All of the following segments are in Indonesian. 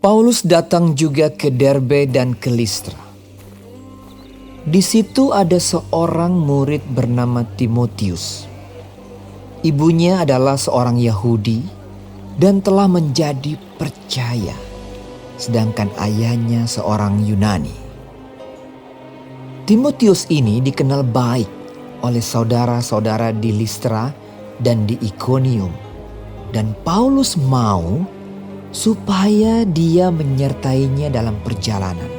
Paulus datang juga ke Derbe dan ke Listra. Di situ ada seorang murid bernama Timotius. Ibunya adalah seorang Yahudi dan telah menjadi percaya, sedangkan ayahnya seorang Yunani. Timotius ini dikenal baik oleh saudara-saudara di Listra dan di Ikonium, dan Paulus mau supaya dia menyertainya dalam perjalanan.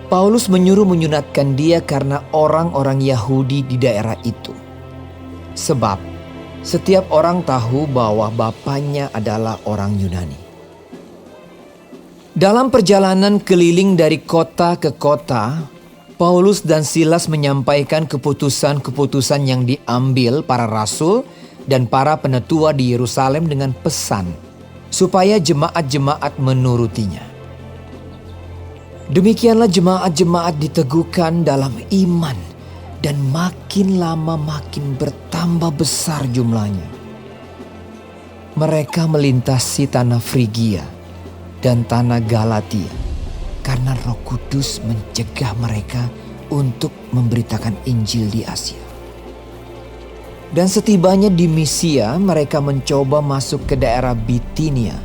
Paulus menyuruh menyunatkan dia karena orang-orang Yahudi di daerah itu. Sebab setiap orang tahu bahwa bapaknya adalah orang Yunani. Dalam perjalanan keliling dari kota ke kota, Paulus dan Silas menyampaikan keputusan-keputusan yang diambil para rasul dan para penetua di Yerusalem dengan pesan supaya jemaat-jemaat menurutinya. Demikianlah jemaat-jemaat diteguhkan dalam iman dan makin lama makin bertambah besar jumlahnya. Mereka melintasi tanah Frigia dan tanah Galatia karena Roh Kudus mencegah mereka untuk memberitakan Injil di Asia. Dan setibanya di Misia, mereka mencoba masuk ke daerah Bitinia,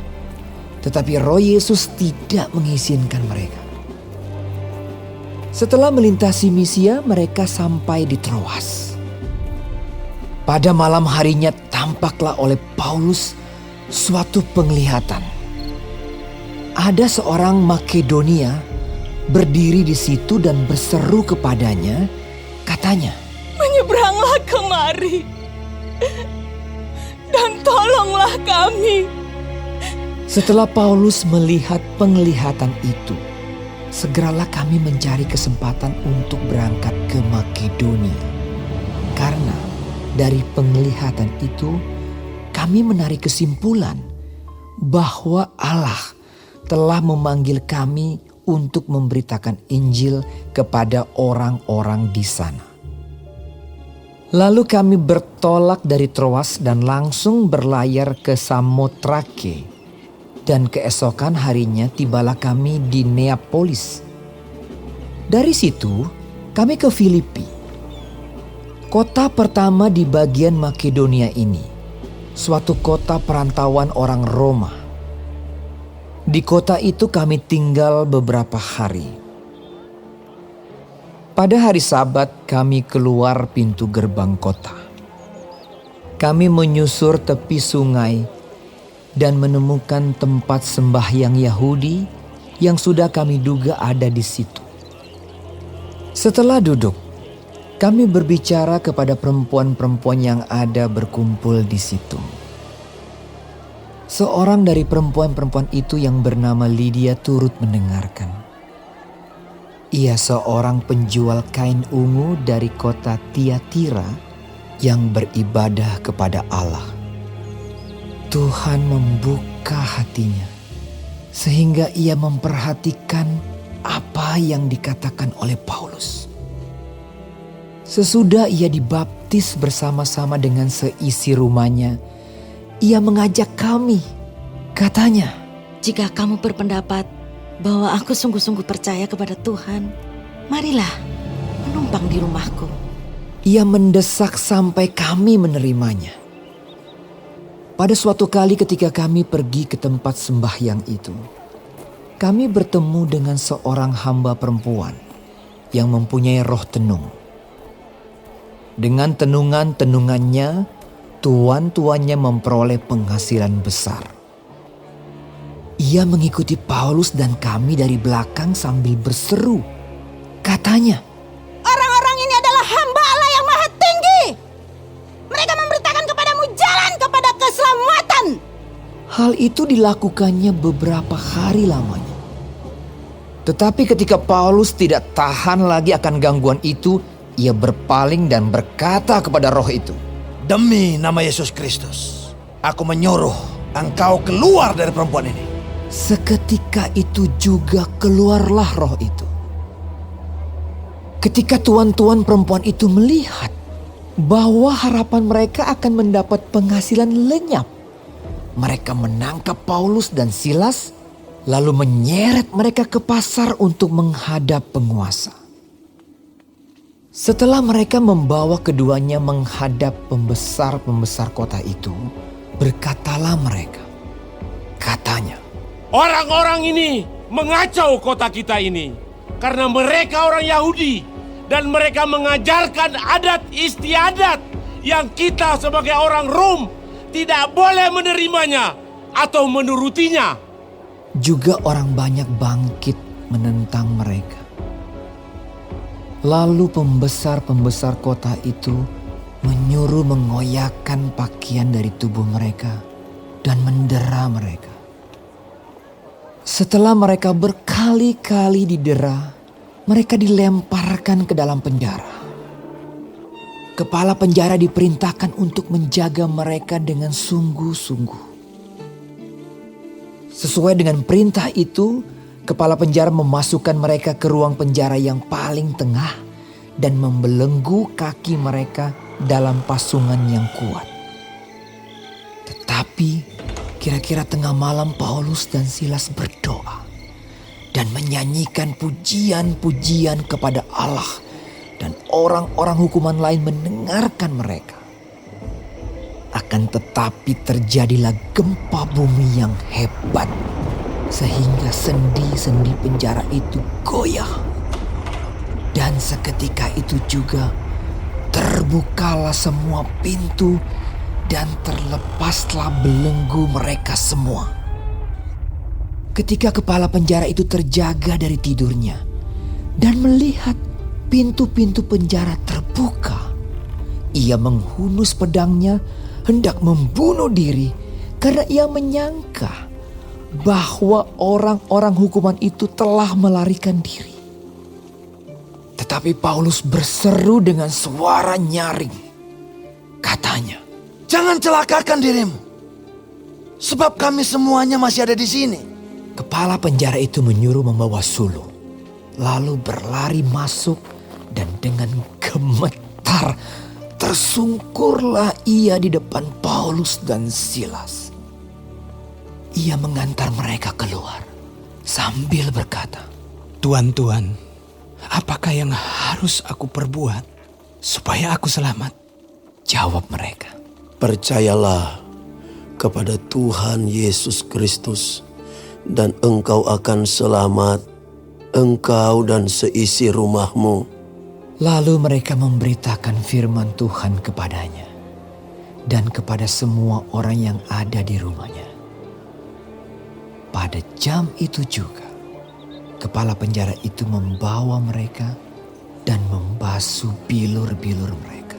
tetapi Roh Yesus tidak mengizinkan mereka. Setelah melintasi Misia, mereka sampai di Troas. Pada malam harinya tampaklah oleh Paulus suatu penglihatan. Ada seorang Makedonia berdiri di situ dan berseru kepadanya, katanya, "Menyeberanglah kemari dan tolonglah kami." Setelah Paulus melihat penglihatan itu, segeralah kami mencari kesempatan untuk berangkat ke Makedonia. Karena dari penglihatan itu kami menarik kesimpulan bahwa Allah telah memanggil kami untuk memberitakan Injil kepada orang-orang di sana. Lalu kami bertolak dari Troas dan langsung berlayar ke Samotrake. Dan keesokan harinya tibalah kami di Neapolis. Dari situ kami ke Filipi, kota pertama di bagian Makedonia ini, suatu kota perantauan orang Roma. Di kota itu kami tinggal beberapa hari. Pada hari Sabat kami keluar pintu gerbang kota. Kami menyusur tepi sungai dan menemukan tempat sembahyang Yahudi yang sudah kami duga ada di situ. Setelah duduk, kami berbicara kepada perempuan-perempuan yang ada berkumpul di situ. Seorang dari perempuan-perempuan itu yang bernama Lydia turut mendengarkan. Ia seorang penjual kain ungu dari kota Tiatira yang beribadah kepada Allah. Tuhan membuka hatinya sehingga ia memperhatikan apa yang dikatakan oleh Paulus. Sesudah ia dibaptis bersama-sama dengan seisi rumahnya, ia mengajak kami. Katanya, "Jika kamu berpendapat bahwa aku sungguh-sungguh percaya kepada Tuhan, marilah menumpang di rumahku." Ia mendesak sampai kami menerimanya. Pada suatu kali ketika kami pergi ke tempat sembahyang itu, kami bertemu dengan seorang hamba perempuan yang mempunyai roh tenung. Dengan tenungan-tenungannya, tuan-tuannya memperoleh penghasilan besar. Ia mengikuti Paulus dan kami dari belakang sambil berseru. Katanya, "Orang-orang ini adalah hamba Allah yang Maha Tinggi. Mereka memberitakan kepadamu jalan kepada keselamatan." hal itu dilakukannya beberapa hari lamanya. Tetapi ketika Paulus tidak tahan lagi akan gangguan itu, ia berpaling dan berkata kepada roh itu, "Demi nama Yesus Kristus, aku menyuruh engkau keluar dari perempuan ini." Seketika itu juga keluarlah roh itu. Ketika tuan-tuan perempuan itu melihat bahwa harapan mereka akan mendapat penghasilan lenyap, mereka menangkap Paulus dan Silas lalu menyeret mereka ke pasar untuk menghadap penguasa. Setelah mereka membawa keduanya menghadap pembesar-pembesar kota itu, berkatalah mereka. Katanya, Orang-orang ini mengacau kota kita ini karena mereka orang Yahudi dan mereka mengajarkan adat istiadat yang kita sebagai orang Rom tidak boleh menerimanya atau menurutinya. juga orang banyak bangkit menentang mereka. Lalu pembesar-pembesar kota itu menyuruh mengoyakkan pakaian dari tubuh mereka dan mendera mereka. Setelah mereka berkali-kali didera, mereka dilemparkan ke dalam penjara. Kepala penjara diperintahkan untuk menjaga mereka dengan sungguh-sungguh. Sesuai dengan perintah itu, kepala penjara memasukkan mereka ke ruang penjara yang paling tengah dan membelenggu kaki mereka dalam pasungan yang kuat. Tetapi kira-kira tengah malam Paulus dan Silas berdoa dan menyanyikan pujian-pujian kepada Allah, dan orang-orang hukuman lain mendengarkan mereka. Akan tetapi terjadilah gempa bumi yang hebat, sehingga sendi-sendi penjara itu goyah. Dan seketika itu juga terbukalah semua pintu dan terlepaslah belenggu mereka semua. Ketika kepala penjara itu terjaga dari tidurnya dan melihat pintu-pintu penjara terbuka, ia menghunus pedangnya hendak membunuh diri karena ia menyangka bahwa orang-orang hukuman itu telah melarikan diri. Tetapi Paulus berseru dengan suara nyaring. Katanya, Jangan celakakan dirimu, sebab kami semuanya masih ada di sini. kepala penjara itu menyuruh membawa sulung, lalu berlari masuk dan dengan gemetar tersungkurlah ia di depan Paulus dan Silas. Ia mengantar mereka keluar sambil berkata, Tuan-tuan, apakah yang harus aku perbuat supaya aku selamat? Jawab mereka, Percayalah kepada Tuhan Yesus Kristus dan engkau akan selamat, engkau dan seisi rumahmu. Lalu mereka memberitakan firman Tuhan kepadanya dan kepada semua orang yang ada di rumahnya. Pada jam itu juga, kepala penjara itu membawa mereka dan membasuh bilur-bilur mereka.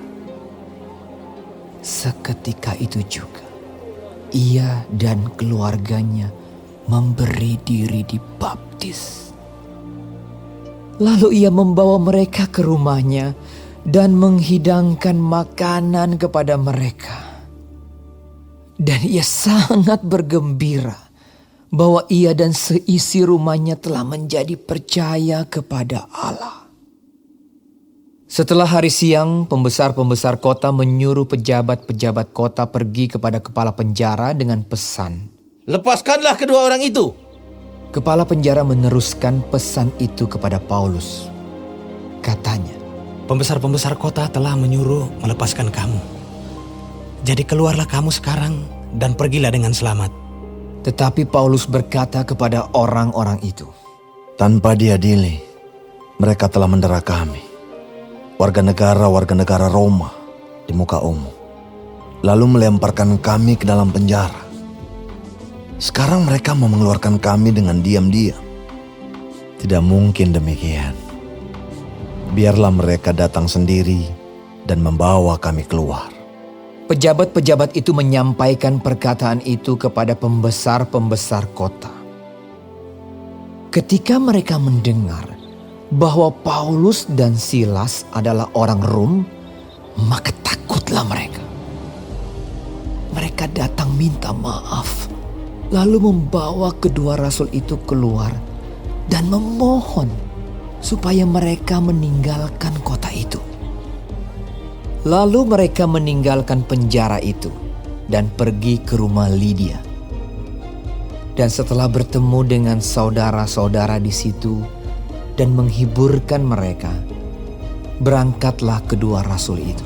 Seketika itu juga, ia dan keluarganya memberi diri dibaptis. Lalu ia membawa mereka ke rumahnya dan menghidangkan makanan kepada mereka. Dan ia sangat bergembira bahwa ia dan seisi rumahnya telah menjadi percaya kepada Allah. Setelah hari siang, pembesar-pembesar kota menyuruh pejabat-pejabat kota pergi kepada kepala penjara dengan pesan. Lepaskanlah kedua orang itu. Kepala penjara meneruskan pesan itu kepada Paulus. Katanya, Pembesar-pembesar kota telah menyuruh melepaskan kamu. Jadi keluarlah kamu sekarang dan pergilah dengan selamat. tetapi Paulus berkata kepada orang-orang itu, Tanpa diadili, mereka telah mendera kami, warga negara Roma, di muka umum, lalu melemparkan kami ke dalam penjara. Sekarang mereka mau mengeluarkan kami dengan diam-diam. Tidak mungkin demikian. Biarlah mereka datang sendiri dan membawa kami keluar. Pejabat-pejabat itu menyampaikan perkataan itu kepada pembesar-pembesar kota. Ketika mereka mendengar bahwa Paulus dan Silas adalah orang Rom, maka takutlah mereka. Mereka datang minta maaf, lalu membawa kedua rasul itu keluar dan memohon supaya mereka meninggalkan kota itu. Lalu mereka meninggalkan penjara itu dan pergi ke rumah Lydia. Dan setelah bertemu dengan saudara-saudara di situ dan menghiburkan mereka, berangkatlah kedua rasul itu.